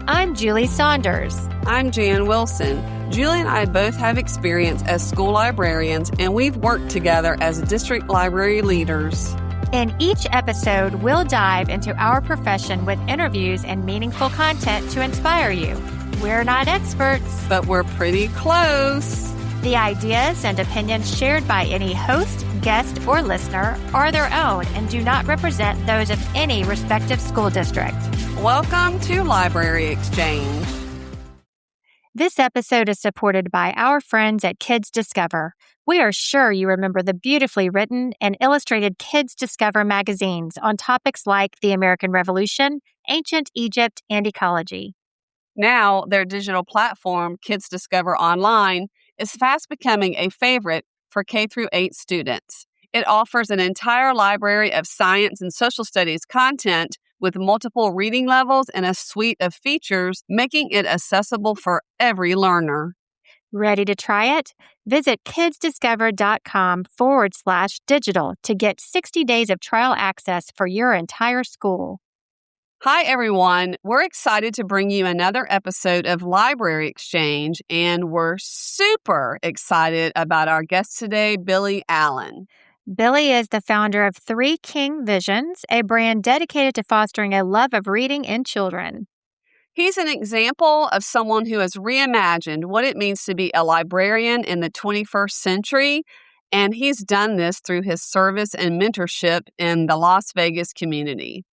I'm Julie Saunders. I'm Jan Wilson. Julie and I both have experience as school librarians, and we've worked together as district library leaders. In each episode, we'll dive into our profession with interviews and meaningful content to inspire you. We're not experts, but we're pretty close. The ideas and opinions shared by any host, guest, or listener are their own and do not represent those of any respective school district. Welcome to Library Exchange. This episode is supported by our friends at Kids Discover. We are sure you remember the beautifully written and illustrated Kids Discover magazines on topics like the American Revolution, ancient Egypt, and ecology. Now, their digital platform, Kids Discover Online, is fast becoming a favorite for K-8 students. It offers an entire library of science and social studies content with multiple reading levels and a suite of features, making it accessible for every learner. Ready to try it? Visit kidsdiscover.com/digital to get 60 days of trial access for your entire school. Hi, everyone. We're excited to bring you another episode of Library Exchange, and we're super excited about our guest today, Billy Allen. Billy is the founder of Three King Visions, a brand dedicated to fostering a love of reading in children. He's an example of someone who has reimagined what it means to be a librarian in the 21st century, and he's done this through his service and mentorship in the Las Vegas community.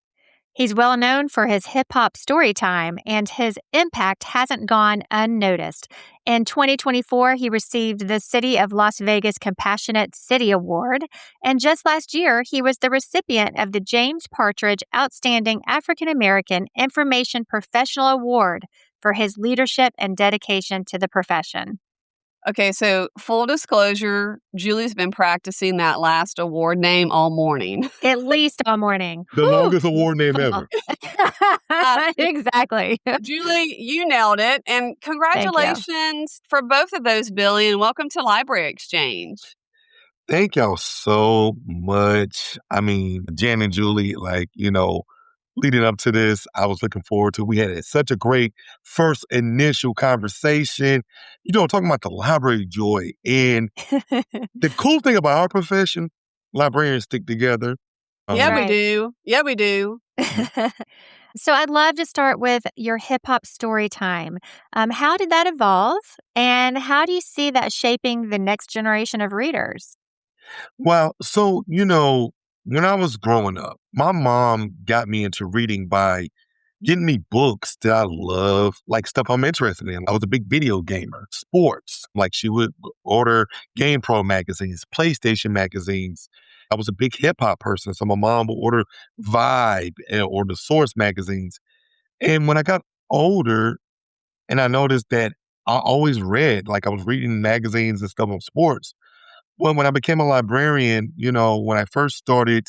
He's well known for his hip-hop Storytime, and his impact hasn't gone unnoticed. In 2024, he received the City of Las Vegas Compassionate City Award, and just last year, he was the recipient of the James Partridge Outstanding African American Information Professional Award for his leadership and dedication to the profession. Okay, so full disclosure, Julie's been practicing that last award name all morning. At least all morning. The longest award name ever. Exactly. Julie, you nailed it. And congratulations for both of those, Billy, and welcome to Library Exchange. Thank y'all so much. I mean, Jan and Julie, leading up to this, I was looking forward to. We had such a great first initial conversation, talking about the library joy. And the cool thing about our profession, librarians stick together. We do. Yeah, we do. So I'd love to start with your hip-hop story time. How did that evolve? And how do you see that shaping the next generation of readers? Well, so, when I was growing up, my mom got me into reading by getting me books that I love, like stuff I'm interested in. I was a big video gamer, sports. Like she would order GamePro magazines, PlayStation magazines. I was a big hip hop person, so my mom would order Vibe or the Source magazines. And when I got older and I noticed that I always read, like I was reading magazines and stuff on sports. Well, when I became a librarian, when I first started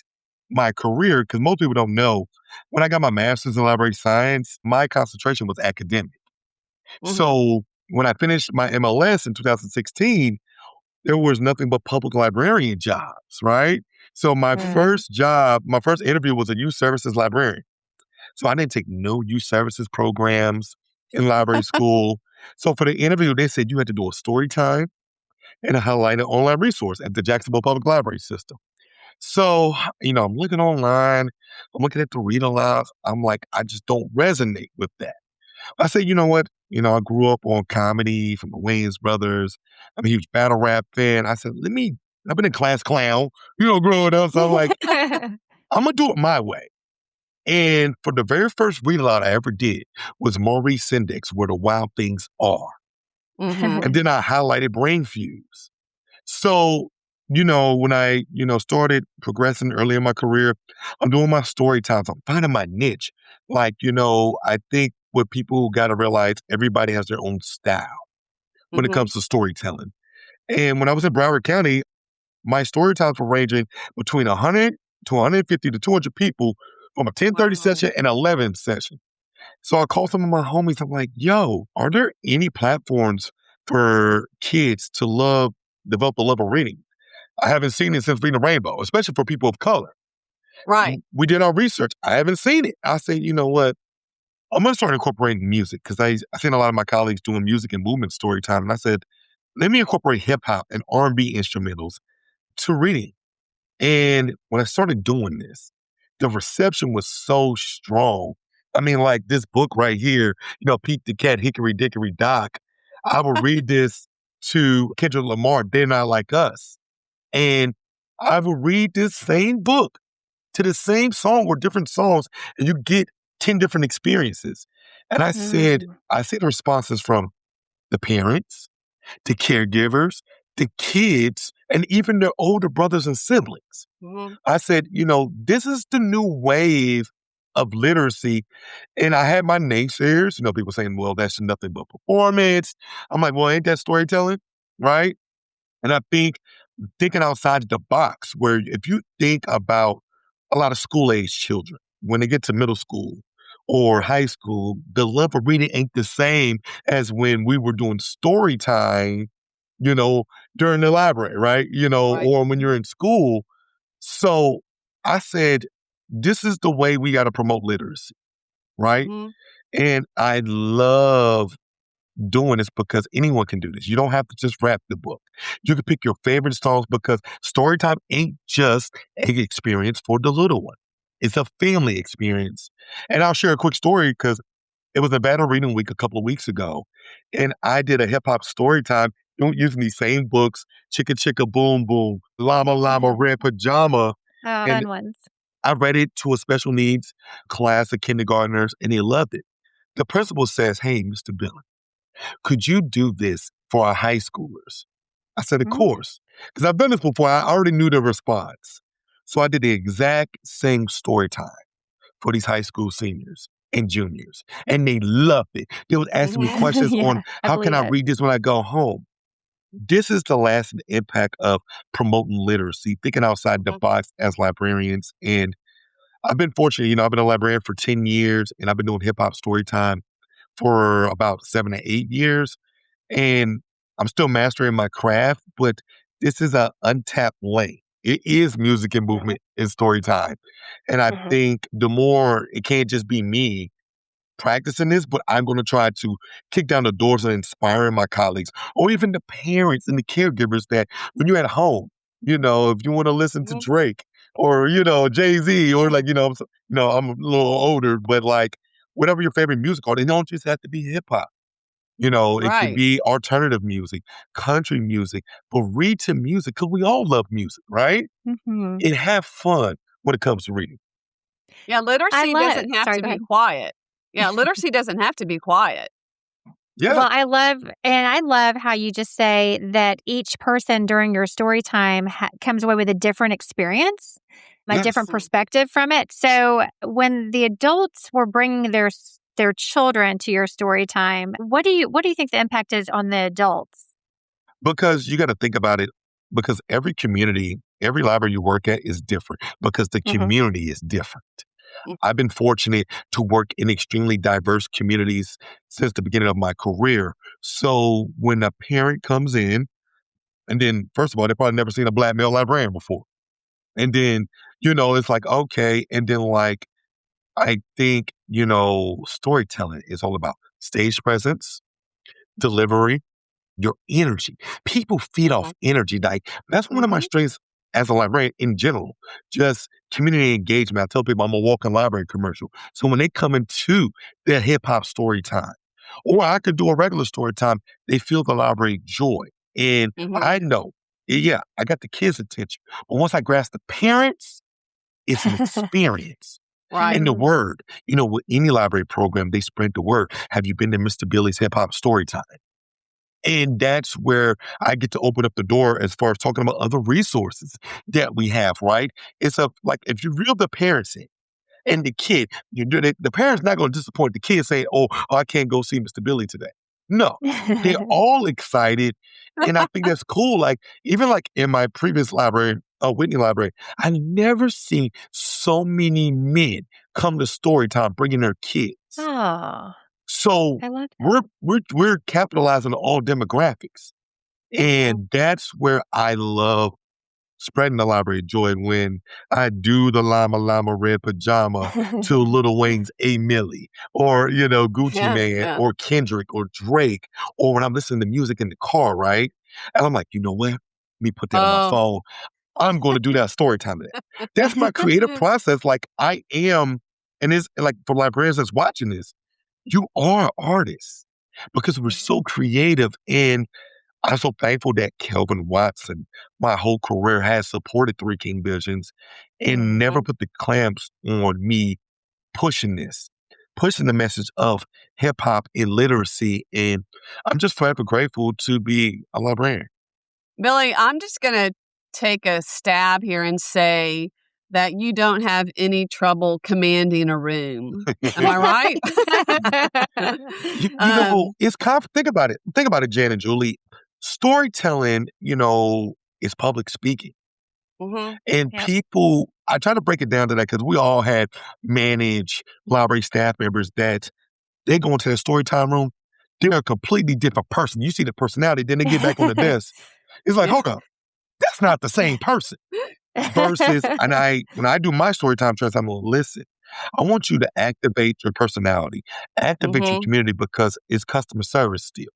my career, because most people don't know, when I got my master's in library science, my concentration was academic. Mm-hmm. So when I finished my MLS in 2016, there was nothing but public librarian jobs, right? So my first interview was a youth services librarian. So I didn't take no youth services programs in library school. So for the interview, they said you had to do a story time and highlight an online resource at the Jacksonville Public Library System. So, I'm looking online, I'm looking at the read alouds. I'm like, I just don't resonate with that. I said, you know what? I grew up on comedy from the Wayans brothers. I'm a huge battle rap fan. I said, I've been a class clown, growing up. So I'm like, I'm going to do it my way. And for the very first read aloud I ever did was Maurice Sendex, Where the Wild Things Are. Mm-hmm. And then I highlighted Brain Fuse. So, when I, started progressing early in my career, I'm doing my story times. I'm finding my niche. I think what people got to realize, everybody has their own style when it comes to storytelling. And when I was in Broward County, my story times were ranging between 100 to 150 to 200 people from a 10:30 session and 11 session. So I called some of my homies. I'm like, yo, are there any platforms for kids to develop a love of reading? I haven't seen it since Reading the Rainbow, especially for people of color. Right. We did our research. I haven't seen it. I said, you know what? I'm going to start incorporating music because I seen a lot of my colleagues doing music and movement story time. And I said, let me incorporate hip hop and R&B instrumentals to reading. And when I started doing this, the reception was so strong. I mean, like this book right here, Pete the Cat, Hickory Dickory Dock. I would read this to Kendrick Lamar, They're Not Like Us. And I would read this same book to the same song or different songs, and you get 10 different experiences. And I said the responses from the parents, the caregivers, the kids, and even their older brothers and siblings. Mhm. I said, this is the new wave of literacy. And I had my naysayers, people saying, well, that's nothing but performance. I'm like, well, ain't that storytelling? Right? And I think thinking outside the box, where if you think about a lot of school-age children, when they get to middle school or high school, the love of reading ain't the same as when we were doing story time, during the library, right? Right. Or when you're in school. So I said, this is the way we got to promote literacy, right? Mhm. And I love doing this because anyone can do this. You don't have to just rap the book. You can pick your favorite songs because story time ain't just an experience for the little one. It's a family experience. And I'll share a quick story because it was a battle reading week a couple of weeks ago. And I did a hip hop story time using these same books, Chicka Chicka Boom Boom, Llama Llama Red Pajama. Oh, And fun ones. I read it to a special needs class of kindergartners and they loved it. The principal says, hey, Mr. Billy, could you do this for our high schoolers? I said, of Mm. course. Because I've done this before. I already knew the response. So I did the exact same story time for these high school seniors and juniors. And they loved it. They would ask me Mhm. questions on Yeah, I how can believe I it. read this when I go home? This is the lasting impact of promoting literacy, thinking outside the Mhm. box as librarians. And I've been fortunate, I've been a librarian for 10 years and I've been doing hip hop story time for about 7 to 8 years. And I'm still mastering my craft, but this is an untapped lane. It is music and movement and story time. And I Mhm. think the more it can't just be me practicing this, but I'm going to try to kick down the doors and inspiring my colleagues or even the parents and the caregivers that when you're at home, if you want to listen to Mhm. Drake or, Jay-Z or like, I'm a little older, but like whatever your favorite music are, they don't just have to be hip hop. It could Right. be alternative music, country music, but read to music because we all love music, right? Mhm. And have fun when it comes to reading. Yeah, I literacy love doesn't have sorry, to go be ahead. quiet. Yeah, literacy doesn't have to be quiet. Yeah. Well, I love how you just say that each person during your story time comes away with a different experience, a different Yes. Mhm. perspective from it. So when the adults were bringing their children to your story time, what do you think the impact is on the adults? Because you got to think about it because every community, every library you work at is different because the Mhm. community is different. Mm. I've been fortunate to work in extremely diverse communities since the beginning of my career. So when a parent comes in, and then first of all, they've probably never seen a black male librarian before. And then, it's like, okay. And then like, I think, storytelling is all about stage presence, delivery, your energy. People feed off Mhm. energy. Like that's one of my Mhm. strengths as a librarian in general. Just community engagement. I tell people I'm a walking library commercial. So when they come into their hip hop story time, or I could do a regular story time, they feel the library joy. And Mhm. I know, yeah, I got the kids' attention. But once I grasp the parents, it's an experience. Right. And the Mhm. word, with any library program, they spread the word. Have you been to Mr. Billy's hip hop story time? And that's where I get to open up the door as far as talking about other resources that we have, right? It's like if you reel the parents in and the kid, the parent's not going to disappoint the kid saying, oh, I can't go see Mr. Billy today. No, they're all excited. And I think that's cool. Like, even like in my previous library, Whitney Library, I never seen so many men come to story time bringing their kids. Oh, So I love that. we're capitalizing on all demographics. Mhm. And that's where I love spreading the library joy when I do the Llama Llama Red Pajama to Lil Wayne's A Millie or, Gucci Yeah, Mane yeah. or Kendrick or Drake, or when I'm listening to music in the car, right? And I'm like, you know what? Let me put that on my Oh. phone. I'm going to do that story time today. That's my creative process. Like I am, and it's like for librarians that's watching this, you are artists because we're so creative. And I'm so thankful that Kelvin Watson, my whole career, has supported Three King Visions and never Mhm. put the clamps on me pushing this, pushing the message of hip hop and literacy. And I'm just forever grateful to be a librarian. Billy, I'm just going to take a stab here and say that you don't have any trouble commanding a room. Am I right? Um, It's think about it. Think about it, Jan and Julie. Storytelling, is public speaking. mhm. And Yep. people, I try to break it down to that because we all had managed library staff members that they go into the story time room, they're a completely different person. You see the personality, then they get back on the desk. It's like, Yeah. hold up, that's not the same person. Versus, when I do my story time trust, I'm gonna listen. I want you to activate your personality, activate your Mhm. community because it's customer service still.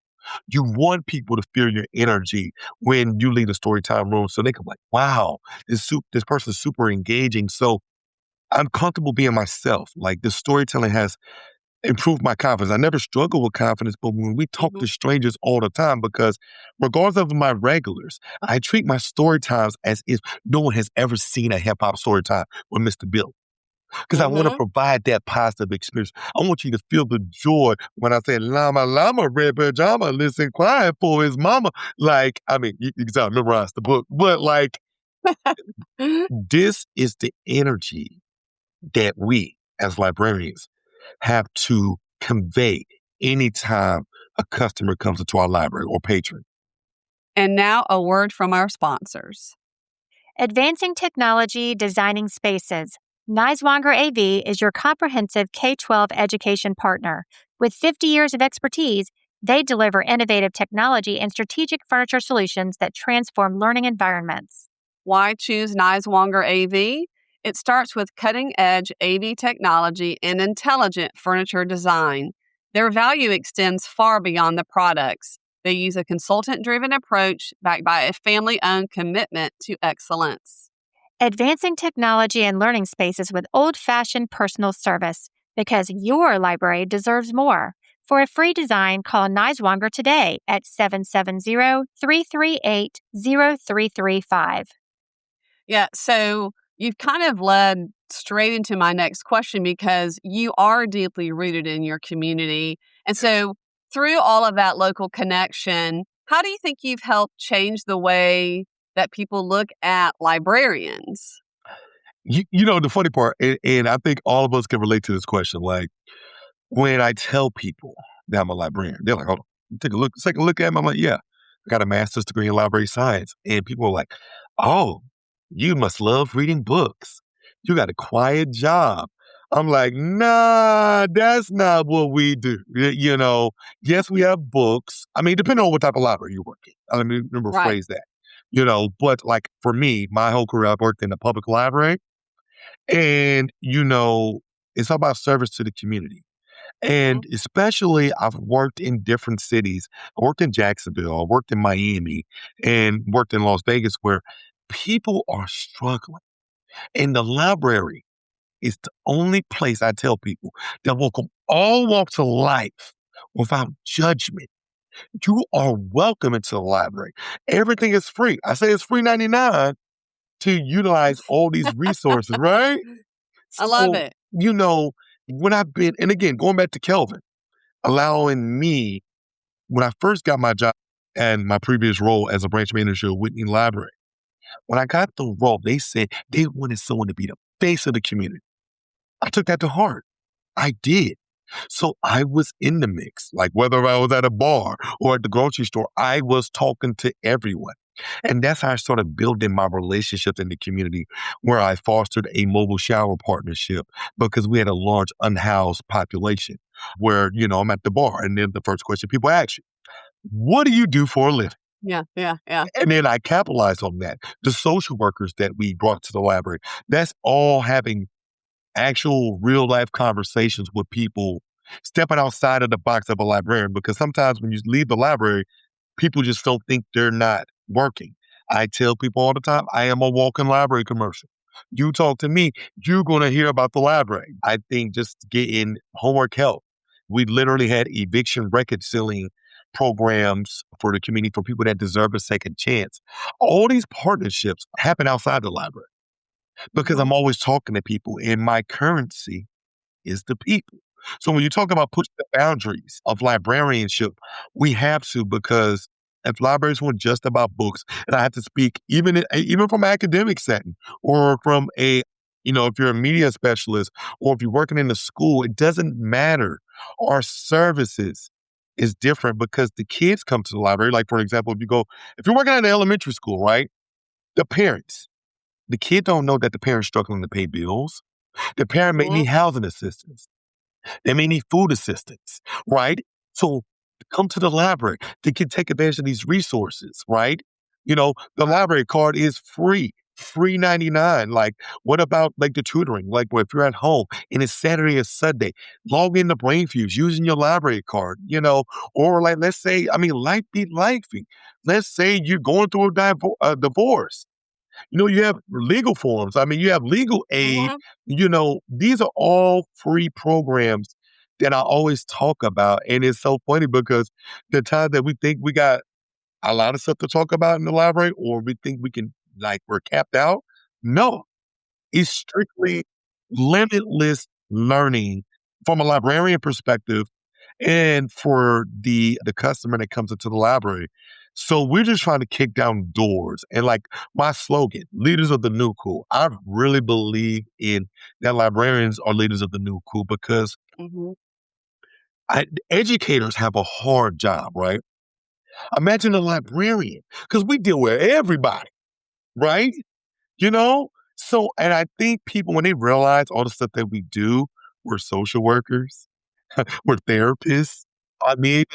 You want people to feel your energy when you leave the story time room so they can be like, wow, this person is super engaging. So I'm comfortable being myself. Like the storytelling has improved my confidence. I never struggle with confidence, but when we talk Mhm. to strangers all the time, because regardless of my regulars, I treat my story times as if no one has ever seen a hip hop story time with Mr. Bill. Because I want to Mhm. provide that positive experience. I want you to feel the joy when I say llama llama red pajama, listen quiet for his mama. Like, I mean, you can tell I memorized the book, but like this is the energy that we as librarians have to convey anytime a customer comes into our library or patron. And now a word from our sponsors. Advancing technology, designing spaces. Niswonger AV is your comprehensive K 12 education partner. With 50 years of expertise, they deliver innovative technology and strategic furniture solutions that transform learning environments. Why choose Niswonger AV? It starts with cutting edge AV technology and intelligent furniture design. Their value extends far beyond the products. They use a consultant driven approach backed by a family owned commitment to excellence. Advancing technology and learning spaces with old fashioned personal service because your library deserves more. For a free design, call Niswonger today at 770-338-0335. Yeah, so you've kind of led straight into my next question because you are deeply rooted in your community. And so, through all of that local connection, how do you think you've helped change the way that people look at librarians? The funny part, and I think all of us can relate to this question. Like when I tell people that I'm a librarian, they're like, hold on, take a look at me. I'm like, yeah, I got a master's degree in library science. And people are like, oh, you must love reading books. You got a quiet job. I'm like, nah, that's not what we do. Yes, we have books. I mean, depending on what type of library you work in. Let me Right. rephrase that. But like for me, my whole career, I've worked in the public library. And, it's about service to the community. Hmm. And especially, I've worked in different cities. I worked in Jacksonville, I worked in Miami, and worked in Las Vegas where people are struggling. And the library is the only place I tell people that welcome all walks of life without judgment. You are welcome into the library. Everything is free. I say it's free 99 to utilize all these resources, right? I love So, it. you know, when I've been, and again, going back to Kelvin, allowing me, when I first got my job and my previous role as a branch manager at Whitney Library, when I got the role, they said they wanted someone to be the face of the community. I took that to heart. I did. So I was in the mix, like whether I was at a bar or at the grocery store, I was talking to everyone. And that's how I started building my relationships in the community, where I fostered a mobile shower partnership because we had a large unhoused population where, I'm at the bar. And then the first question people ask you, what do you do for a living? Yeah, yeah, yeah. And then I capitalized on that. The social workers that we brought to the library, that's all having actual real life conversations with people, stepping outside of the box of a librarian. Because sometimes when you leave the library, people just don't think they're not working. I tell people all the time, I am a walking library commercial. You talk to me, you're going to hear about the library. I think just getting homework help. We literally had eviction record sealing programs for the community for people that deserve a second chance. All these partnerships happen outside the library because Mhm. I'm always talking to people, and my currency is the people. So when you talk about pushing the boundaries of librarianship, we have to, because if libraries were just about books, and I have to speak even from an academic setting or from a, if you're a media specialist or if you're working in a school, it doesn't matter. Our services is different because the kids come to the library. Like, for example, if you're working at an elementary school, right? The parents, the kid don't know that the parent's struggling to pay bills. The parent may Mhm. need housing assistance. They may need food assistance, right? So come to the library. They can take advantage of these resources, right? The library card is free 99. Like, what about like the tutoring? Like, if you're at home and it's Saturday or Sunday, log in to Brainfuse using your library card, or like, let's say, life be lifing. Let's say you're going through a divorce. You have legal forms. You have legal aid. Mhm. These are all free programs that I always talk about. And it's so funny because the time that we think we got a lot of stuff to talk about in the library, or we think we can, like, we're capped out. No, it's strictly limitless learning from a librarian perspective and for the customer that comes into the library. So we're just trying to kick down doors. And like my slogan, leaders of the new cool. I really believe in that librarians are leaders of the new cool because Mhm. educators have a hard job, right? Imagine a librarian, because we deal with everybody, right? You know? So, and I think people, when they realize all the stuff that we do, we're social workers, we're therapists.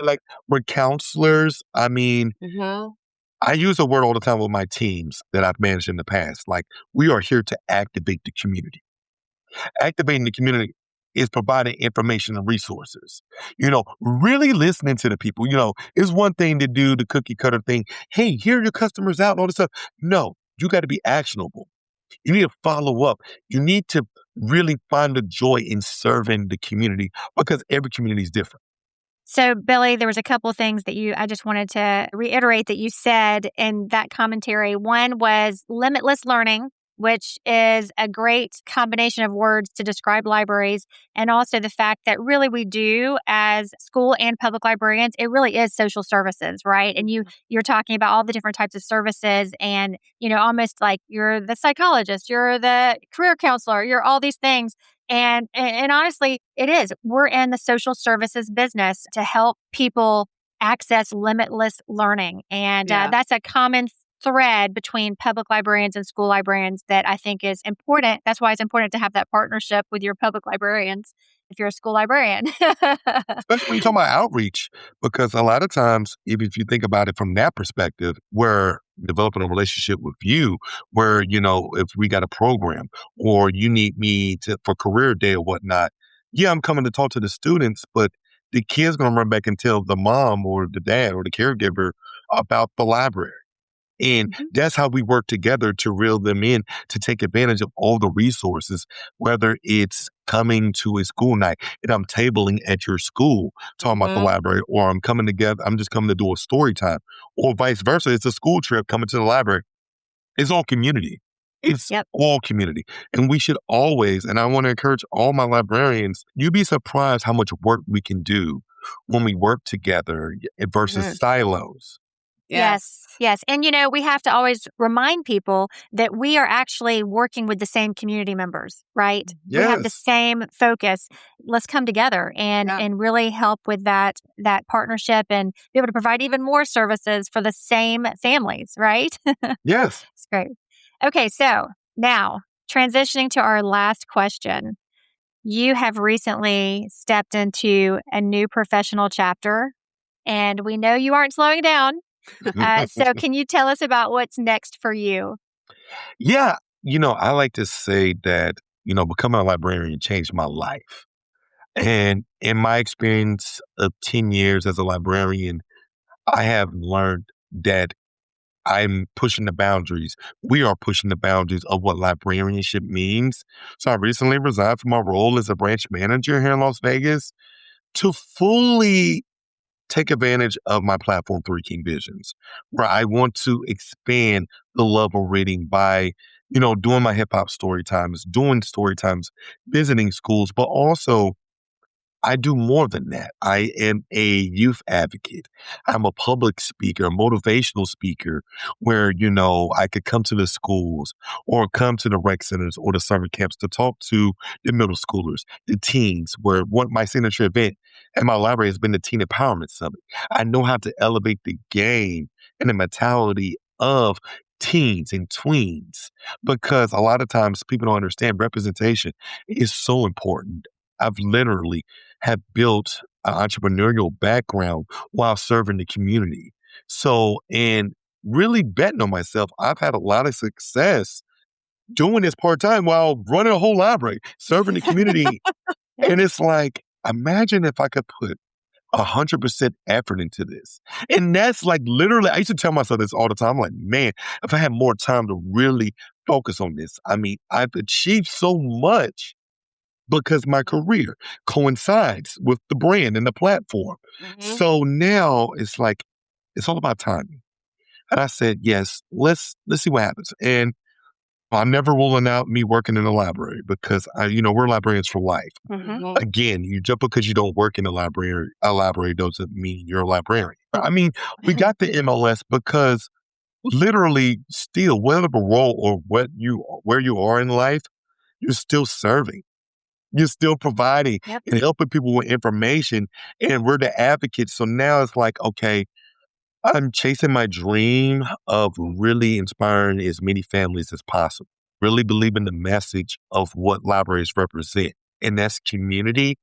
Like, we're counselors. Mhm. I use a word all the time with my teams that I've managed in the past. Like, we are here to activate the community. Activating the community is providing information and resources. Really listening to the people. It's one thing to do the cookie cutter thing. Hey, here are your customers out and all this stuff. No, you got to be actionable. You need to follow up. You need to really find the joy in serving the community because every community is different. So, Billy, there was a couple of things that I just wanted to reiterate that you said in that commentary. One was limitless learning, which is a great combination of words to describe libraries, and also the fact that really we do as school and public librarians, it really is social services, right? And you're talking about all the different types of services, and almost like you're the psychologist, you're the career counselor, you're all these things, and honestly, it is. We're in the social services business to help people access limitless learning. And Yeah. that's a common thread between public librarians and school librarians that I think is important. That's why it's important to have that partnership with your public librarians if you're a school librarian. Especially when you talk about outreach, because a lot of times, even if you think about it from that perspective, we're developing a relationship with you where, if we got a program or you need me for career day or whatnot, yeah, I'm coming to talk to the students, but the kid's going to run back and tell the mom or the dad or the caregiver about the library. And Mhm. that's how we work together to reel them in, to take advantage of all the resources, whether it's coming to a school night and I'm tabling at your school talking about the Mhm. library, or I'm just coming to do a story time, or vice versa. It's a school trip coming to the library. It's all community. It's Yep. all community. And we should always, and I want to encourage all my librarians, you'd be surprised how much work we can do when we work together versus Mhm. silos. Yes. Yes, yes. And we have to always remind people that we are actually working with the same community members, right? We have the Yes. same focus. Let's come together and Yeah. and really help with that partnership and be able to provide even more services for the same families, right? Yes. It's great. Okay, so now transitioning to our last question. You have recently stepped into a new professional chapter, and we know you aren't slowing down. So, can you tell us about what's next for you? Yeah, I like to say that, becoming a librarian changed my life. And in my experience of 10 years as a librarian, I have learned that I'm pushing the boundaries. We are pushing the boundaries of what librarianship means. So I recently resigned from my role as a branch manager here in Las Vegas to fully take advantage of my platform, Three King Visions, where I want to expand the love of reading by, doing my hip hop story times, doing story times, visiting schools, but also I do more than that. I am a youth advocate. I'm a public speaker, a motivational speaker where, I could come to the schools or come to the rec centers or the summer camps to talk to the middle schoolers, the teens, where one my signature event at my library has been the Teen Empowerment Summit. I know how to elevate the game and the mentality of teens and tweens because a lot of times people don't understand representation is so important. I've literally have built an entrepreneurial background while serving the community. So, and really betting on myself, I've had a lot of success doing this part time while running a whole library, serving the community. And it's like, imagine if I could put 100% effort into this. And that's like literally, I used to tell myself this all the time. I'm like, man, if I had more time to really focus on this, I mean, I've achieved so much because my career coincides with the brand and the platform. Hmm. So now it's like, it's all about timing. And I said, yes, let's see what happens. And I'm never ruling out me working in the library because we're librarians for life. Hmm. Again, you just because you don't work in a library doesn't mean you're a librarian. I mean, we got the MLS because literally still whatever role or where you are in life, you're still serving. You're still providing Yep. and helping people with information, and we're the advocates. So now it's like, okay, I'm chasing my dream of really inspiring as many families as possible, really believing the message of what libraries represent, and that's community.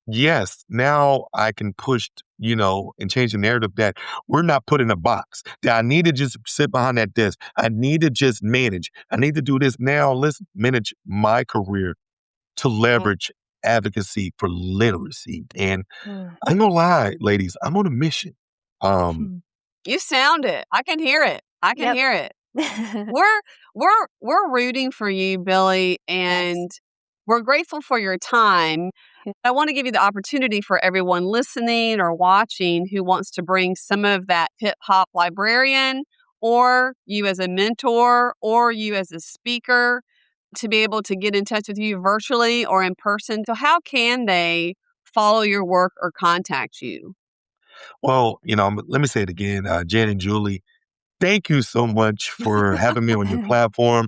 Yes, now I can push, and change the narrative that we're not put in a box, that I need to just sit behind that desk. I need to just manage. I need to do this now. Let's manage my career to leverage advocacy for literacy. And Mm. I'm gonna lie, ladies, I'm on a mission. Um, You sound it. I can hear it. I can Yep. hear it. We're rooting for you, Billy, Yes. and we're grateful for your time. I want to give you the opportunity for everyone listening or watching who wants to bring some of that hip hop librarian or you as a mentor or you as a speaker to be able to get in touch with you virtually or in person. So how can they follow your work or contact you? well, let me say it again, Jen and Julie, thank you so much for having me on your platform.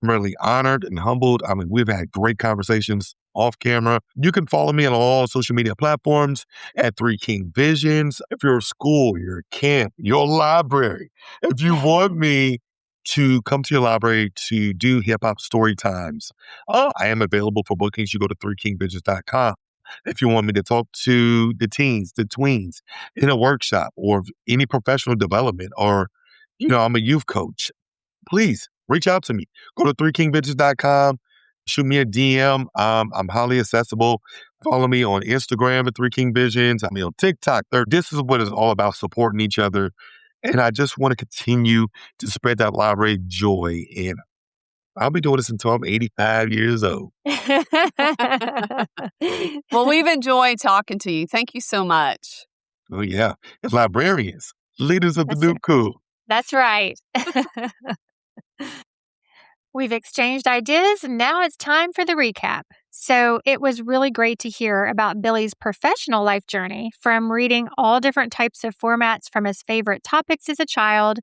I'm really honored and humbled. I mean, we've had great conversations off camera. You can follow me on all social media platforms at Three King Visions. If you're a school, your camp, your library, if you want me to come to your library to do hip hop story times, I am available for bookings. You go to threekingvisions.com. If you want me to talk to the teens, the tweens in a workshop or any professional development, or, I'm a youth coach, please reach out to me. Go to threekingvisions.com, shoot me a DM. I'm highly accessible. Follow me on Instagram at Three King Visions. I'm on TikTok. This is what it's all about, supporting each other. And I just want to continue to spread that library joy. And I'll be doing this until I'm 85 years old. Well, we've enjoyed talking to you. Thank you so much. Oh, yeah. As librarians, leaders of the That's new it. cool. That's right. We've exchanged ideas, and now it's time for the recap. So, it was really great to hear about Billy's professional life journey from reading all different types of formats from his favorite topics as a child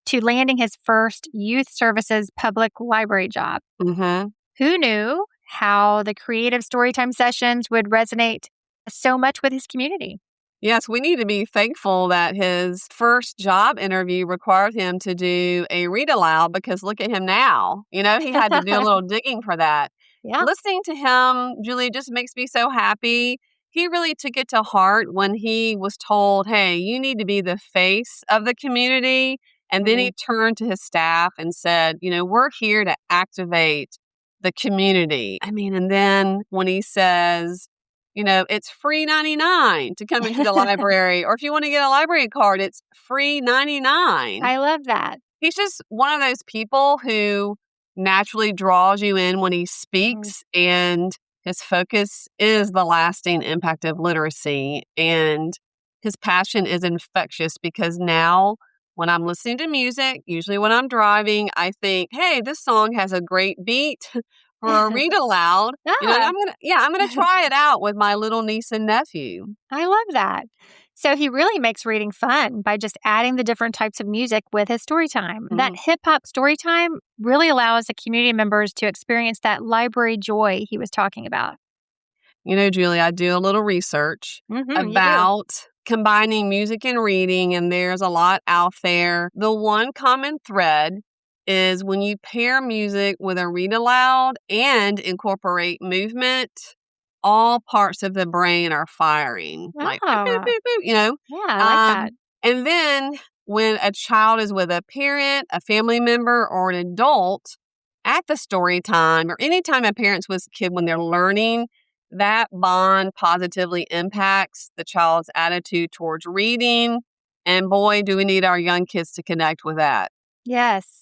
to landing his first youth services public library job. Mm-hmm. Who knew how the creative storytime sessions would resonate so much with his community? Yes, we need to be thankful that his first job interview required him to do a read aloud because look at him now. He had to do a little digging for that. Yeah. Listening to him, Julie, just makes me so happy. he really took it to heart when he was told, hey, you need to be the face of the community. And then he turned to his staff and said, we're here to activate the community. I mean, and then when he says, it's free 99 to come into the library, or if you want to get a library card, it's free 99. I love that. He's just one of those people who naturally draws you in when he speaks, and his focus is the lasting impact of literacy. And his passion is infectious because now when I'm listening to music, usually when I'm driving, I think, hey, this song has a great beat for a read aloud. I'm gonna try it out with my little niece and nephew. I love that. So he really makes reading fun by just adding the different types of music with his story time. That hip hop story time really allows the community members to experience that library joy he was talking about. Julie, I do a little research about combining music and reading, and there's a lot out there. The one common thread is when you pair music with a read aloud and incorporate movement, all parts of the brain are firing. Like, boop, boop, boop, boop, Yeah, I like that. And then when a child is with a parent, a family member, or an adult at the story time, or anytime a parent's with a kid when they're learning, that bond positively impacts the child's attitude towards reading. And boy, do we need our young kids to connect with that. Yes,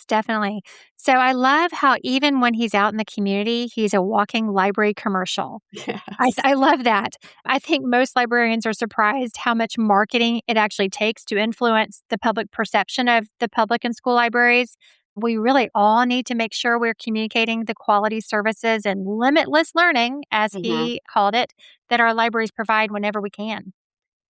definitely. So I love how even when he's out in the community, he's a walking library commercial. Yes. I love that. I think most librarians are surprised how much marketing it actually takes to influence the public perception of the public and school libraries. We really all need to make sure we're communicating the quality services and limitless learning, as he called it, that our libraries provide whenever we can.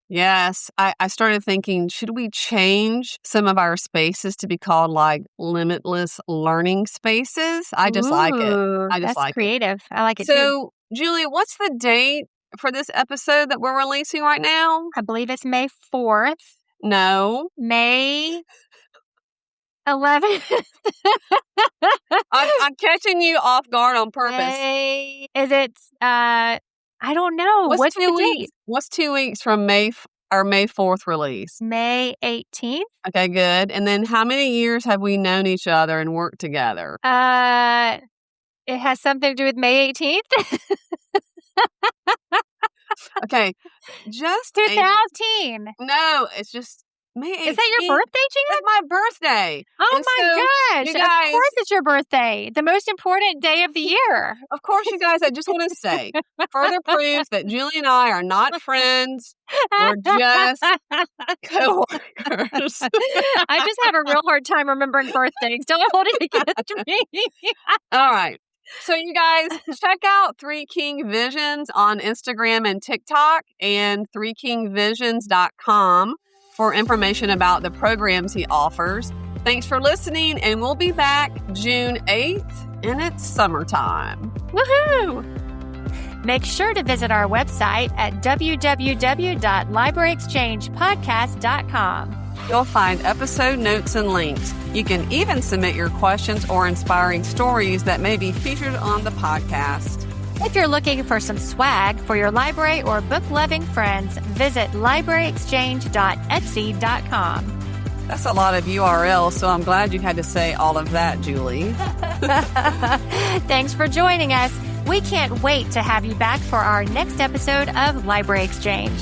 Yes. I started thinking, should we change some of our spaces to be called like limitless learning spaces? I just like it. That's creative. I like it too. So, Julie, what's the date for this episode that we're releasing right now? I believe it's May 4th. No. May 11th. I'm catching you off guard on purpose. Is it, I don't know. What's the date? What's 2 weeks from May 4th release? May 18th. Okay, good. And then how many years have we known each other and worked together? It has something to do with May 18th. Okay. Just 2000. No, it's just May 18th. Is that your birthday, Jan? It's my birthday. Oh my gosh. You guys, of course it's your birthday. The most important day of the year. Of course, you guys, I just want to say, further proof that Julie and I are not friends. We're just co-workers. I just have a real hard time remembering birthdays. Don't hold it against me. All right. So you guys, check out Three King Visions on Instagram and TikTok, and threekingvisions.com for information about the programs he offers. Thanks for listening, and we'll be back June 8th, and it's summertime. Woohoo! Make sure to visit our website at www.libraryexchangepodcast.com. You'll find episode notes and links. You can even submit your questions or inspiring stories that may be featured on the podcast. If you're looking for some swag for your library or book-loving friends, visit libraryexchange.etsy.com. That's a lot of URLs, so I'm glad you had to say all of that, Julie. Thanks for joining us. We can't wait to have you back for our next episode of Library Exchange.